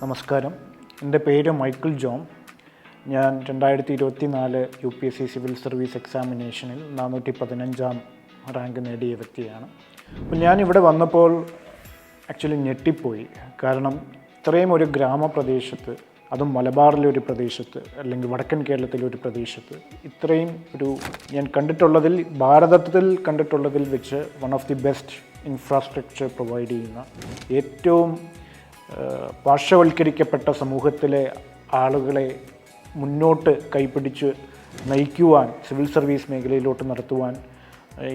നമസ്കാരം. എൻ്റെ പേര് മൈക്കിൾ ജോൺ. ഞാൻ 2024 UPSC സിവിൽ സർവീസ് എക്സാമിനേഷനിൽ 415 റാങ്ക് നേടിയ വ്യക്തിയാണ്. അപ്പോൾ ഞാനിവിടെ വന്നപ്പോൾ ആക്ച്വലി ഞെട്ടിപ്പോയി. കാരണം ഇത്രയും ഒരു ഗ്രാമപ്രദേശത്ത്, അതും മലബാറിലെ ഒരു പ്രദേശത്ത് അല്ലെങ്കിൽ വടക്കൻ കേരളത്തിലെ ഒരു പ്രദേശത്ത് ഇത്രയും ഞാൻ കണ്ടിട്ടുള്ളതിൽ, ഭാരതത്തിൽ കണ്ടിട്ടുള്ളതിൽ വെച്ച് one of the best infrastructure provide ചെയ്യുന്ന, ഏറ്റവും പാർശ്വവൽക്കരിക്കപ്പെട്ട സമൂഹത്തിലെ ആളുകളെ മുന്നോട്ട് കൈപിടിച്ച് നയിക്കുവാൻ, സിവിൽ സർവീസ് മേഖലയിലോട്ട് നടത്തുവാൻ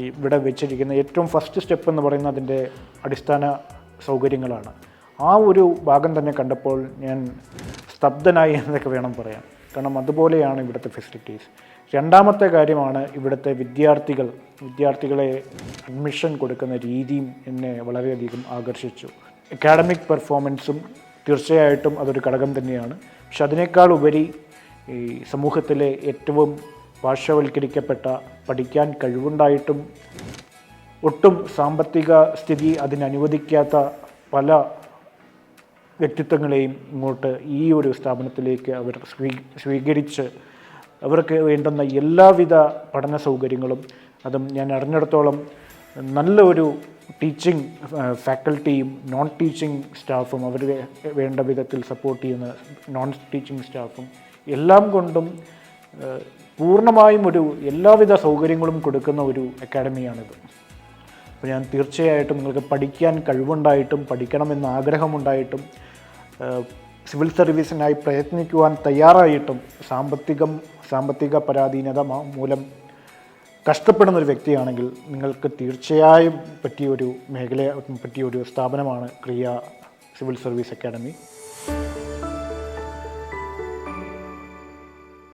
ഇവിടെ വെച്ചിരിക്കുന്ന ഏറ്റവും ഫസ്റ്റ് സ്റ്റെപ്പ് എന്ന് പറയുന്നത് അതിൻ്റെ അടിസ്ഥാന സൗകര്യങ്ങളാണ്. ആ ഒരു ഭാഗം തന്നെ കണ്ടപ്പോൾ ഞാൻ സ്തബ്ധനായി എന്നൊക്കെ വേണം പറയാൻ. കാരണം അതുപോലെയാണ് ഇവിടുത്തെ ഫെസിലിറ്റീസ്. രണ്ടാമത്തെ കാര്യമാണ് ഇവിടുത്തെ വിദ്യാർത്ഥികളെ അഡ്മിഷൻ കൊടുക്കുന്ന രീതിയും എന്നെ വളരെയധികം ആകർഷിച്ചു. അക്കാഡമിക് പെർഫോമൻസും തീർച്ചയായിട്ടും അതൊരു ഘടകം തന്നെയാണ്. പക്ഷെ അതിനേക്കാൾ ഉപരി ഈ സമൂഹത്തിലെ ഏറ്റവും പാർശ്വവൽക്കരിക്കപ്പെട്ട, പഠിക്കാൻ കഴിവുണ്ടായിട്ടും ഒട്ടും സാമ്പത്തിക സ്ഥിതി അതിനനുവദിക്കാത്ത പല വ്യക്തിത്വങ്ങളെയും ഇങ്ങോട്ട് ഈ ഒരു സ്ഥാപനത്തിലേക്ക് അവർ സ്വീകരിച്ച് അവർക്ക് വേണ്ടുന്ന എല്ലാവിധ പഠന സൗകര്യങ്ങളും, അതും ഞാൻ അറിഞ്ഞിടത്തോളം നല്ല ഒരു ടീച്ചിങ് ഫാക്കൽറ്റിയും നോൺ ടീച്ചിങ് സ്റ്റാഫും, അവർ വേണ്ട വിധത്തിൽ സപ്പോർട്ട് ചെയ്യുന്ന നോൺ ടീച്ചിങ് സ്റ്റാഫും എല്ലാം കൊണ്ടും പൂർണ്ണമായും എല്ലാവിധ സൗകര്യങ്ങളും കൊടുക്കുന്ന ഒരു അക്കാഡമിയാണിത്. അപ്പോൾ ഞാൻ തീർച്ചയായിട്ടും നിങ്ങൾക്ക് പഠിക്കാൻ കഴിവുണ്ടായിട്ടും, പഠിക്കണമെന്ന് ആഗ്രഹമുണ്ടായിട്ടും, സിവിൽ സർവീസിനായി പ്രയത്നിക്കുവാൻ തയ്യാറായിട്ടും സാമ്പത്തിക പരാധീനത മൂലം കഷ്ടപ്പെടുന്നൊരു വ്യക്തിയാണെങ്കിൽ നിങ്ങൾക്ക് തീർച്ചയായും പറ്റിയൊരു സ്ഥാപനമാണ് ക്രിയ സിവിൽ സർവീസ് അക്കാഡമി.